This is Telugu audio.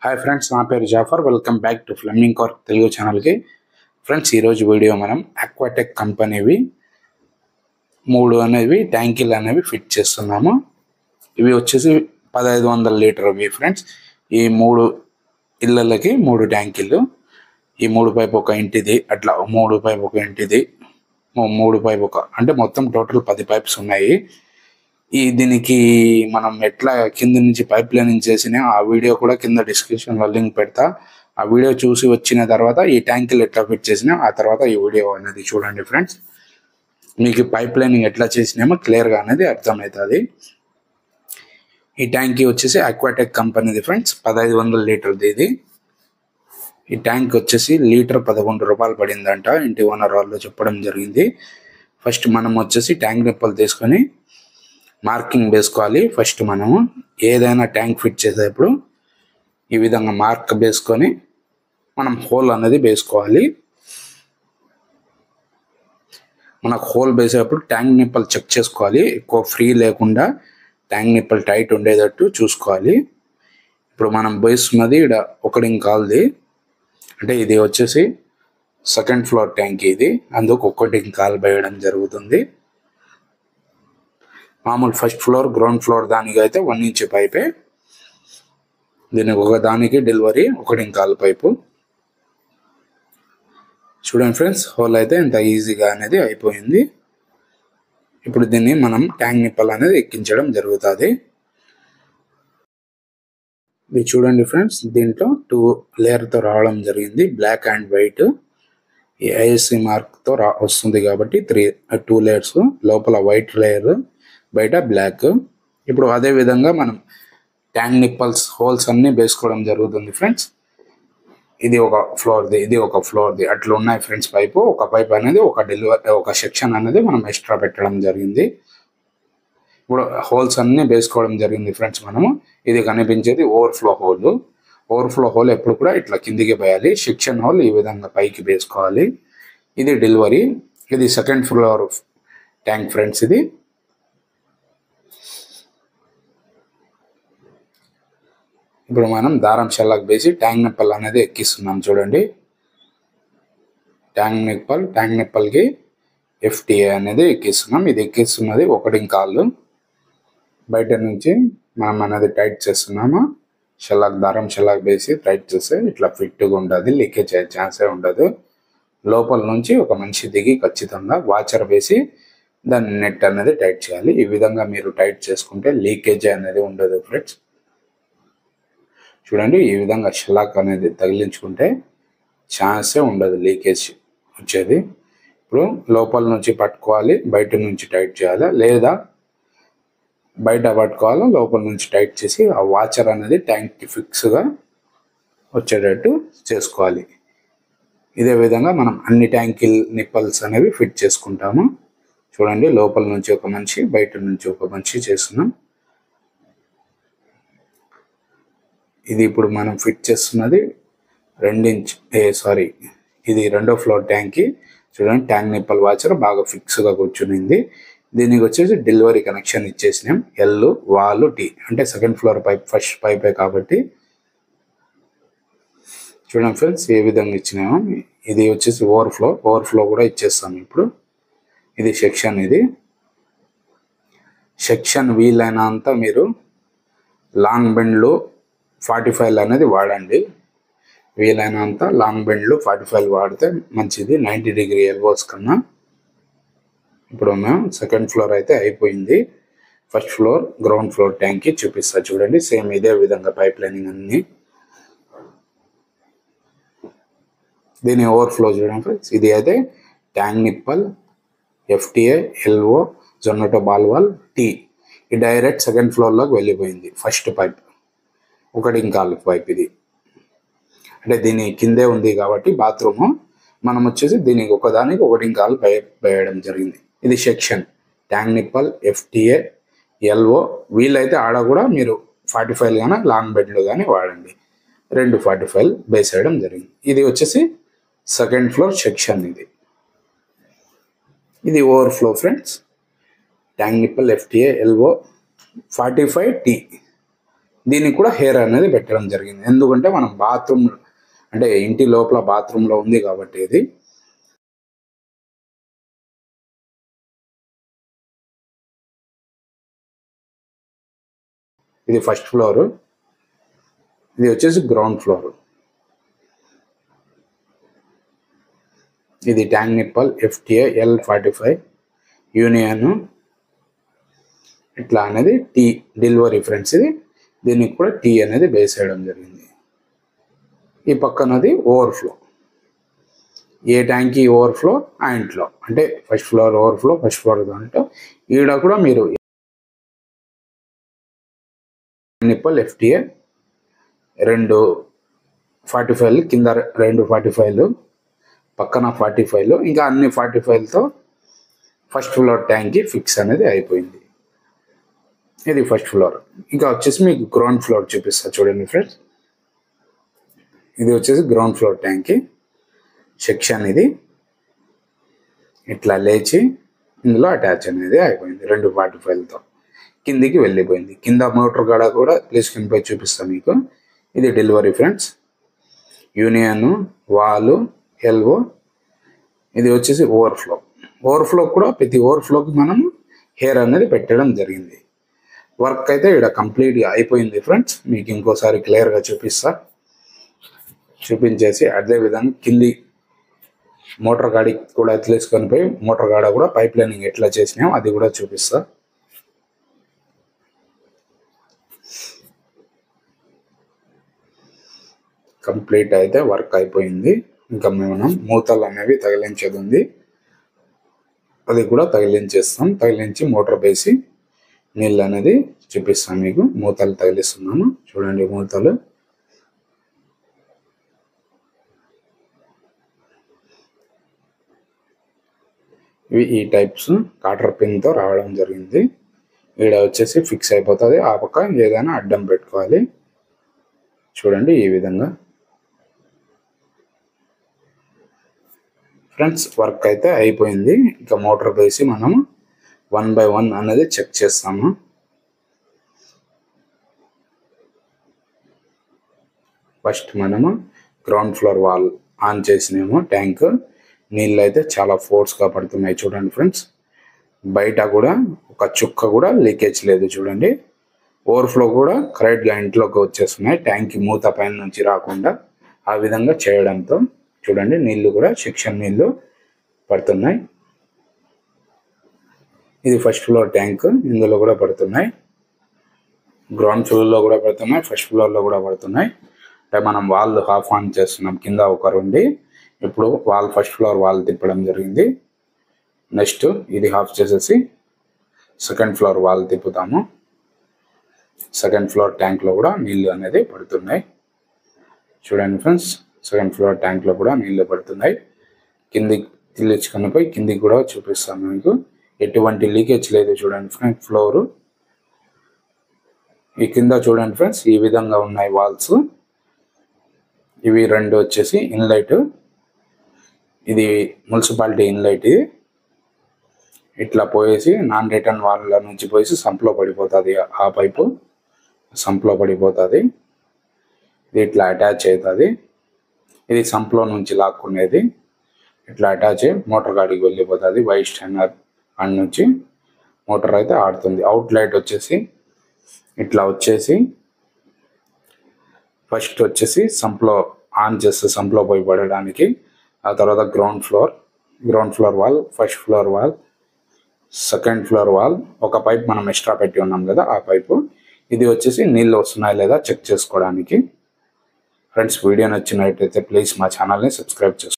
హాయ్ ఫ్రెండ్స్, నా పేరు Jafar. Welcome back to Fleming Cork Telugu ఛానల్కి. ఫ్రెండ్స్, ఈరోజు వీడియో మనం అక్వాటెక్ కంపెనీవి 3 ట్యాంకీలు అనేవి ఫిట్ చేస్తున్నాము. ఇవి వచ్చేసి 1500 లీటర్వి ఫ్రెండ్స్. ఈ 3 ఇళ్ళకి 3 ట్యాంకీలు. ఈ 3 పైపు ఒక ఇంటిది, అట్లా 3 పైపు ఒక ఇంటిది, 3 పైపు ఒక, అంటే మొత్తం టోటల్ 10 పైప్స్ ఉన్నాయి. దీనికి మనం ఎట్లా కింద నుంచి పైప్ లైనింగ్ చేసిన ఆ వీడియో కూడా కింద డిస్క్రిప్షన్లో లింక్ పెడతా. ఆ వీడియో చూసి వచ్చిన తర్వాత ఈ ట్యాంకులు ఎట్లా ఫిట్ చేసినా ఆ తర్వాత ఈ వీడియో అనేది చూడండి ఫ్రెండ్స్. మీకు పైప్ లైనింగ్ ఎట్లా చేసినామో క్లియర్గా అనేది అర్థమవుతుంది. ఈ ట్యాంకీ వచ్చేసి అక్వాటెక్ కంపెనీది ఫ్రెండ్స్, 1500 లీటర్ది ఇది. ఈ ట్యాంక్ వచ్చేసి లీటర్ 11 రూపాయలు పడిందంట, ఇంటి ఓనర్ వాళ్ళు చెప్పడం జరిగింది. ఫస్ట్ మనం వచ్చేసి ట్యాంక్ నిప్పలు తీసుకొని మార్కింగ్ వేసుకోవాలి. ఫస్ట్ మనము ఏదైనా ట్యాంక్ ఫిట్ చేసేటప్పుడు ఈ విధంగా మార్క్ వేసుకొని మనం హోల్ అనేది వేసుకోవాలి. మనకు హోల్ వేసేటప్పుడు ట్యాంక్ నిప్పలు చెక్ చేసుకోవాలి, ఎక్కువ ఫ్రీ లేకుండా ట్యాంక్ నిప్పలు టైట్ ఉండేటట్టు చూసుకోవాలి. ఇప్పుడు మనం వేస్తున్నది ఇక్కడ 1.5 కాల్ది, అంటే ఇది వచ్చేసి సెకండ్ ఫ్లోర్ ట్యాంక్. ఇది అందుకు 1.5 కాల్ వేయడం జరుగుతుంది. మామూలు ఫస్ట్ ఫ్లోర్, గ్రౌండ్ ఫ్లోర్ దానికి అయితే 1 ఇంచ్ పైపే. దీనికి ఒక దానికి డెలివరీ 1.5 కాల్ పైపు. చూడండి ఫ్రెండ్స్, హోల్ అయితే ఇంత ఈజీగా అనేది అయిపోయింది. ఇప్పుడు దీన్ని మనం ట్యాంక్ నిప్పల్ అనేది ఎక్కించడం జరుగుతుంది. ఇది చూడండి ఫ్రెండ్స్, దీంట్లో 2 లేయర్తో రావడం జరిగింది, బ్లాక్ అండ్ వైట్. ఈ ఐఎస్సి మార్క్తో వస్తుంది కాబట్టి 2 లేయర్స్, లోపల వైట్ లేయర్, బయట బ్లాక్. ఇప్పుడు అదే విధంగా మనం ట్యాంక్ నిప్పల్స్ హోల్స్ అన్ని వేసుకోవడం జరుగుతుంది ఫ్రెండ్స్. ఇది ఒక ఫ్లోర్ది, ఇది ఒక ఫ్లోర్ది, అట్లా ఉన్నాయి ఫ్రెండ్స్. పైపు ఒక పైప్ అనేది ఒక సెక్షన్ అనేది మనం ఎక్స్ట్రా పెట్టడం జరిగింది. ఇప్పుడు హోల్స్ అన్ని వేసుకోవడం జరిగింది ఫ్రెండ్స్. మనము ఇది కనిపించేది ఓవర్ఫ్లో హోల్. ఓవర్ఫ్లో హోల్ ఎప్పుడు కూడా ఇట్లా కిందికి పోయాలి. సెక్షన్ హోల్ ఈ విధంగా పైకి వేసుకోవాలి. ఇది డెలివరీ. ఇది సెకండ్ ఫ్లోర్ ట్యాంక్ ఫ్రెండ్స్. ఇది ఇప్పుడు మనం దారం షెల్లకు వేసి ట్యాంక్ నిప్పల్ అనేది ఎక్కిస్తున్నాం. చూడండి, ట్యాంక్ నిప్పల్కి FTA అనేది ఎక్కిస్తున్నాం. ఇది ఎక్కిస్తున్నది 1.5 కాళ్ళు. బయట నుంచి మనం అనేది టైట్ చేస్తున్నాము. దారం షెల్లకు వేసి టైట్ చేస్తే ఇట్లా ఫిట్గా ఉంటుంది, లీకేజ్ అయ్యే ఛాన్సే ఉండదు. లోపల నుంచి ఒక మనిషి దిగి ఖచ్చితంగా వాచర్ వేసి దాన్ని నెట్ అనేది టైట్ చేయాలి. ఈ విధంగా మీరు టైట్ చేసుకుంటే లీకేజ్ అనేది ఉండదు ఫ్రెండ్స్. చూడండి, ఈ విధంగా షెల్లాక్ అనేది తగిలించుకుంటే ఛాన్సే ఉండదు లీకేజ్ వచ్చేది. ఇప్పుడు లోపల నుంచి పట్టుకోవాలి, బయట నుంచి టైట్ చేయాలి, లేదా బయట పట్టుకోవాలి, లోపల నుంచి టైట్ చేసి ఆ వాచర్ అనేది ట్యాంక్కి ఫిక్స్గా వచ్చేటట్టు చేసుకోవాలి. ఇదే విధంగా మనం అన్ని ట్యాంకిల్ నిప్పల్స్ అనేవి ఫిట్ చేసుకుంటాము. చూడండి, లోపల నుంచి ఒక మనిషి, బయట నుంచి ఒక మనిషి చేస్తున్నాం. ఇది ఇప్పుడు మనం ఫిట్ చేస్తున్నది 2 ఇంచ్, ఇది 2వ ఫ్లోర్ ట్యాంక్కి. చూడండి, ట్యాంక్ నిప్పల్ వాచర్ బాగా ఫిక్స్గా కూర్చునింది. దీనికి వచ్చేసి డెలివరీ కనెక్షన్ ఇచ్చేసినాం. L, వాల్, T, అంటే సెకండ్ ఫ్లోర్ పైప్, ఫస్ట్ పైపే కాబట్టి. చూడండి ఫ్రెండ్స్, ఏ విధంగా ఇచ్చినామో. ఇది వచ్చేసి ఓవర్ఫ్లో కూడా ఇచ్చేస్తాం ఇప్పుడు. ఇది సెక్షన్. ఇది సెక్షన్ వీలైనంత మీరు లాంగ్ బెండ్లు 45 అనేది వాడండి. వీలైనంత లాంగ్ బెండ్లు 45 వాడితే మంచిది, 90 డిగ్రీ ఎల్బోస్ కన్నా. ఇప్పుడు మేము సెకండ్ ఫ్లోర్ అయితే అయిపోయింది. ఫస్ట్ ఫ్లోర్, గ్రౌండ్ ఫ్లోర్ ట్యాంక్కి చూపిస్తా. చూడండి, సేమ్ ఇదే విధంగా పైప్ లైనింగ్ అన్ని. దీని ఓవర్ఫ్లో చూడండి ఫ్రెండ్స్. ఇది అయితే tank nipple FTA, LO, జొన్నటో బాల్వాల్, T. ఈ డైరెక్ట్ సెకండ్ ఫ్లోర్లోకి వెళ్ళిపోయింది. First pipe 1.5 call pipe. ఇది అంటే దీని కిందే ఉంది కాబట్టి బాత్రూము, మనం వచ్చేసి దీనికి ఒకదానికి 1.5 కాల్ పైప్ వేయడం జరిగింది. ఇది section tank nipple FTA, LO. వీలైతే ఆడ కూడా మీరు 45 కానీ లాంగ్ బెడ్లు కానీ వాడండి. 2 45 బేస్ వేయడం జరిగింది. ఇది వచ్చేసి సెకండ్ ఫ్లోర్ సెక్షన్. ఇది overflow friends. Tank nipple FTA, LO, 45 T. దీనికి కూడా హెయిర్ అనేది పెట్టడం జరిగింది. ఎందుకంటే మనం బాత్రూమ్ అంటే ఇంటి లోపల బాత్రూంలో ఉంది కాబట్టి ఇది ఫస్ట్ ఫ్లోర్, ఇది వచ్చేసి గ్రౌండ్ ఫ్లోర్. ఇది tank nipple FTA L45 union ఇట్లా అనేది టీ డెలివరీ ఫ్రెండ్స్. ఇది దీనికి కూడా టీ అనేది బేస్ చేయడం జరిగింది. ఈ పక్కనది ఓవర్ఫ్లో, ఏ ట్యాంక్ ఓవర్ఫ్లో ఆ ఇంట్లో అంటే first floor overflow, first floor దాంట్లో ఈడ కూడా మీరు నిప్పల్ FTA 2 45 కింద 2 45 పక్కన 45 ఇంకా అన్ని 45తో ఫస్ట్ ఫ్లోర్ ట్యాంక్కి ఫిక్స్ అనేది అయిపోయింది. ఇది ఫస్ట్ ఫ్లోర్. ఇంకా వచ్చేసి మీకు గ్రౌండ్ ఫ్లోర్ చూపిస్తా చూడండి ఫ్రెండ్స్. ఇది వచ్చేసి గ్రౌండ్ ఫ్లోర్ ట్యాంక్కి సెక్షన్. ఇది ఇట్లా లేచి ఇందులో అటాచ్ అనేది అయిపోయింది 2 45తో కిందికి వెళ్ళిపోయింది. కింద మోటార్ కాడ కూడా ప్లేస్ కింద చూపిస్తాను మీకు. ఇది డెలివరీ ఫ్రెండ్స్. యూనియన్ వాలు ఎల్వో. ఇది వచ్చేసి ఓవర్ఫ్లో. ఓవర్ఫ్లో కూడా ప్రతి ఓవర్ఫ్లోకి మనం హెయిర్ అనేది పెట్టడం జరిగింది. వర్క్ అయితే ఇక్కడ కంప్లీట్గా అయిపోయింది ఫ్రెండ్స్. మీకు ఇంకోసారి క్లియర్గా చూపించేసి అదే విధంగా కింది మోటార్ గాడికి కూడా తీసుకొని పోయి మోటార్ గాడ కూడా పైప్ లైనింగ్ ఎట్లా చేసినామో అది కూడా చూపిస్తా. కంప్లీట్ అయితే వర్క్ అయిపోయింది. ఇంకా మనం మూతలు అనేవి తగిలించేది ఉంది, అది కూడా తగిలించేస్తాం. తగిలించి మోటార్ వేసి నీళ్ళు అనేది చూపిస్తాం మీకు. మూతలు తగిలిస్తున్నాను చూడండి. మూతలు ఇవి ఈ టైప్స్ కాటర్ పిన్తో రావడం జరిగింది. ఈడ వచ్చేసి ఫిక్స్ అయిపోతుంది. ఆ పక్క ఏదైనా అడ్డం పెట్టుకోవాలి చూడండి ఈ విధంగా. ఫ్రెండ్స్ వర్క్ అయితే అయిపోయింది. ఇంకా మోటార్ వేసి మనము 1 by 1 అనేది చెక్ చేస్తాము. ఫస్ట్ మనము గ్రౌండ్ ఫ్లోర్ వాల్ ఆన్ చేసినాము. ట్యాంక్ నీళ్ళు అయితే చాలా ఫోర్స్గా పడుతున్నాయి చూడండి ఫ్రెండ్స్. బయట కూడా ఒక చుక్క కూడా లీకేజ్ లేదు చూడండి. ఓవర్ఫ్లో కూడా కరెక్ట్గా ఇంట్లోకి వచ్చేస్తున్నాయి, ట్యాంక్ మూత పైన నుంచి రాకుండా. ఆ విధంగా చేయడంతో చూడండి నీళ్ళు కూడా సెక్షన్ నీళ్ళు పడుతున్నాయి. ఇది ఫస్ట్ ఫ్లోర్ ట్యాంక్, ఇందులో కూడా పడుతున్నాయి. గ్రౌండ్ ఫ్లోర్లో కూడా పడుతున్నాయి, ఫస్ట్ ఫ్లోర్లో కూడా పడుతున్నాయి. అంటే మనం వాల్ హాఫ్ ఆన్ చేస్తున్నాం. కింద ఒకరు ఉండి ఇప్పుడు వాల్ ఫస్ట్ ఫ్లోర్ వాల్ తిప్పడం జరిగింది. నెక్స్ట్ ఇది హాఫ్ చేసేసి సెకండ్ ఫ్లోర్ వాల్ తిప్పుతాము. సెకండ్ ఫ్లోర్ ట్యాంక్లో కూడా నీళ్ళు అనేది పడుతున్నాయి చూడండి ఫ్రెండ్స్. సెకండ్ ఫ్లోర్ ట్యాంక్లో కూడా నీళ్ళు పడుతున్నాయి. కిందికి తిల్లించుకొని పోయి కిందికి కూడా చూపిస్తాను మీకు. ఎటువంటి లీకేజ్ లేదు చూడండి ఫ్రెండ్స్. ఫ్లోరు ఈ కింద చూడండి ఫ్రెండ్స్ ఈ విధంగా ఉన్నాయి వాల్స్. ఇవి 2 వచ్చేసి ఇన్లైట్. ఇది మున్సిపాలిటీ ఇన్లైట్. ఇది ఇట్లా పోయేసి నాన్ రిటర్న్ వాళ్ళ నుంచి పోయేసి సంప్లో పడిపోతుంది. ఆ పైపు సంప్లో పడిపోతుంది. ఇది ఇట్లా అటాచ్ అవుతుంది. ఇది సంప్లో నుంచి లాక్కునేది. ఇట్లా అటాచ్ అయ్యి మోటార్ గాడికి వెళ్ళిపోతుంది. వైట్ స్టాండర్ అండ్ నుంచి మోటార్ అయితే ఆడుతుంది. అవుట్ లైట్ వచ్చేసి ఇట్లా వచ్చేసి ఫస్ట్ వచ్చేసి సంప్లో ఆన్ చేస్తే సంప్లో పోయి పడడానికి. ఆ తర్వాత ground floor wall, first floor wall, second floor wall. ఒక పైప్ మనం ఎక్స్ట్రా పెట్టి ఉన్నాం కదా ఆ పైపు. ఇది వచ్చేసి నీళ్ళు వస్తున్నాయి లేదా చెక్ చేసుకోవడానికి. ఫ్రెండ్స్ వీడియో నచ్చినట్టయితే ప్లీజ్ మా ఛానల్ని సబ్స్క్రైబ్ చేసుకోండి.